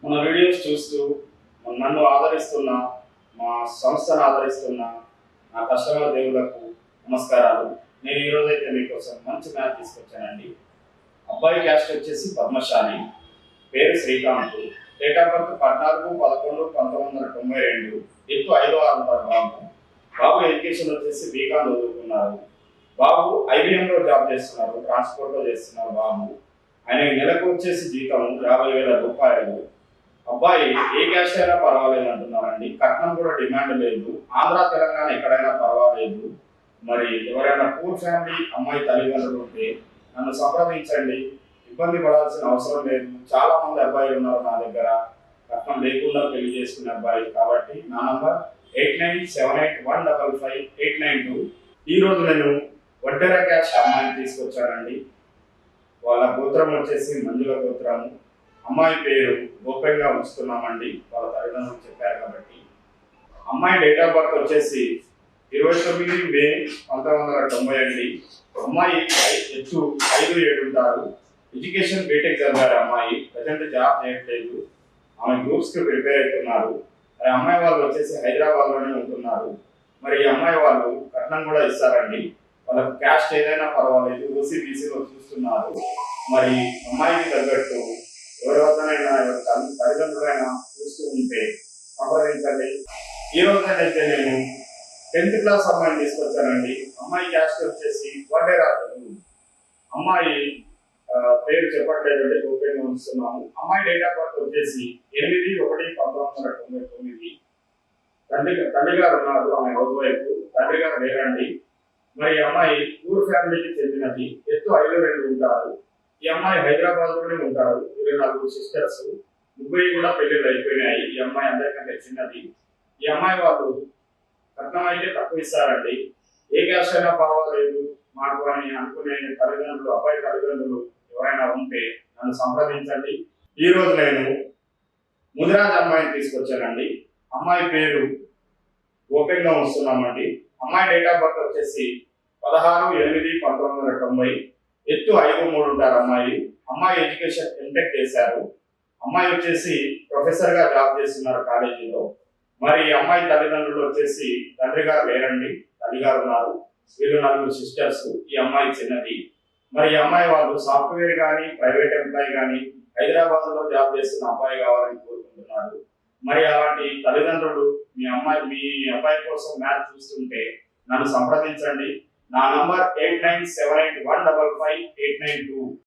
మన వీడియోస్ చూస్తూ నన్ను ఆదరిస్తున్న, మా సంస్థను ఆదరిస్తున్న నా కస్టమర్ దేవులకు నమస్కారాలు. నేను ఈరోజైతే మీకోసం మంచి మ్యాచ్ తీసుకొచ్చానండి. అబ్బాయి క్యాస్ట్ వచ్చేసి పద్మశాలి, పేరు శ్రీకాంత్, డేట్ ఆఫ్ బర్త్ 14/11/1992, ఎత్తు 5'6" ఉంటారు బాబు. బాబు ఎడ్యుకేషన్ వచ్చేసి బీకామ్ చదువుకున్నారు. బాబు ఐబిఎంలో జాబ్ చేస్తున్నారు, ట్రాన్స్పోర్ట్లో చేస్తున్నారు బాబు. ఆయన నెలకు వచ్చేసి జీతం 50,000 రూపాయలు. అబ్బాయి ఏ క్యాస్ట్ అయినా పర్వాలేదు అంటున్నారండి. కట్నం కూడా డిమాండ్ లేదు. ఆంధ్ర తెలంగాణ ఎక్కడైనా పర్వాలేదు. మరి ఎవరైనా పూర్ ఫ్యామిలీ అమ్మాయి తల్లిదండ్రులు ఉంటే నన్ను సంప్రదించండి. ఇబ్బంది పడాల్సిన అవసరం లేదు. చాలా మంది అబ్బాయిలు ఉన్నారు నా దగ్గర, కట్నం లేకుండా పెళ్లి చేసుకునే అబ్బాయి. కాబట్టి నా నంబర్ 8978155892. ఈ రోజు నేను వడ్డెర క్యాస్ట్ అమ్మాయిని తీసుకొచ్చానండి. వాళ్ళ గోత్రం వచ్చేసి మంజుల గోత్రము. అమ్మాయి పేరు గోప్యంగా ఉంచుతున్నామండి, వాళ్ళ తల్లిదండ్రులు చెప్పారు కాబట్టి. అమ్మాయి డేట్ ఆఫ్ బర్త్ వచ్చేసి 29 మే 1990 అండి. అమ్మాయి ఎత్తు 5'7" ఉంటారు. ఎడ్యుకేషన్ బీటెక్ చదివారు అమ్మాయి. ప్రజెంట్ జాబ్ చేయట్లేదు. ఆమె గ్రూప్స్కి ప్రిపేర్ అవుతున్నారు. మరి అమ్మాయి వాళ్ళు వచ్చేసి హైదరాబాద్లోనే ఉంటున్నారు. మరి ఈ అమ్మాయి వాళ్ళు కట్నం కూడా ఇస్తారండి. వాళ్ళకు క్యాస్ట్ ఏదైనా పర్వాలేదు, ఓసీ బీసీలో చూస్తున్నారు. మరి అమ్మాయికి తగ్గట్టు ఎవరి వద్దనైనా ఎవరి తల్లిదండ్రులైనా చూస్తూ ఉంటే సంప్రదించండి. ఈ రోజైతే నేను 10th క్లాస్ అమ్మాయిని తీసుకొచ్చానండి. అమ్మాయి క్యాస్ట్ వచ్చేసి వడ్డెర. అమ్మాయి పేరు చెప్పట్లేదండి, గోప్యంగా ఉంచుతున్నాము. అమ్మాయి డేట్ ఆఫ్ బర్త్ వచ్చేసి 8/1/1999. తండ్రి గారు ఉన్నారు, ఆమె హౌస్ వైఫ్. తండ్రి గారు లేరండి. మరి ఈ అమ్మాయి పూర్ ఫ్యామిలీకి చెందినది. ఎత్తు 5'2" ఉంటారు. ఈ అమ్మాయి హైదరాబాద్ లోనే ఉంటారు. 24 సిస్టర్స్, ముగ్గురు కూడా పెళ్లిళ్ళు అయిపోయినాయి. ఈ అమ్మాయి అందరికంటే చిన్నది. ఈ అమ్మాయి వాళ్ళు కట్నం అయితే తక్కువ ఇస్తారండి. ఏ క్యాస్ట్ అయినా పర్వాలేదు మాకు అని అనుకునే తల్లిదండ్రులు, అబ్బాయి తల్లిదండ్రులు ఎవరైనా ఉంటే నన్ను సంప్రదించండి. ఈ రోజు నేను ముదిరాజ్ అమ్మాయిని తీసుకొచ్చానండి. అమ్మాయి పేరు ఓపెన్ గా ఉంచుతున్నామండి. అమ్మాయి డేట్ ఆఫ్ బర్త్ వచ్చేసి 16/8/1990. ఎత్తు 5'3" ఉంటారు అమ్మాయి. అమ్మాయి ఎడ్యుకేషన్ ఎంటెక్ చేశారు. అమ్మాయి వచ్చేసి ప్రొఫెసర్ గా జాబ్ చేస్తున్నారు కాలేజీలో. మరి అమ్మాయి తల్లిదండ్రులు వచ్చేసి తండ్రి గారు లేరండి, తల్లి గారు ఉన్నారు. వీళ్ళు 4 సిస్టర్స్. ఈ అమ్మాయి చిన్నది. మరి ఈ అమ్మాయి వాళ్ళు సాఫ్ట్వేర్ కానీ ప్రైవేట్ ఎంప్లాయీ కానీ హైదరాబాద్ లో జాబ్ చేస్తున్న అబ్బాయి కావాలని కోరుకుంటున్నారు. మరి అలాంటి తల్లిదండ్రులు మీ అబ్బాయి కోసం మ్యాచ్ చూస్తుంటే నన్ను సంప్రదించండి. నా నంబర్ 8978155892.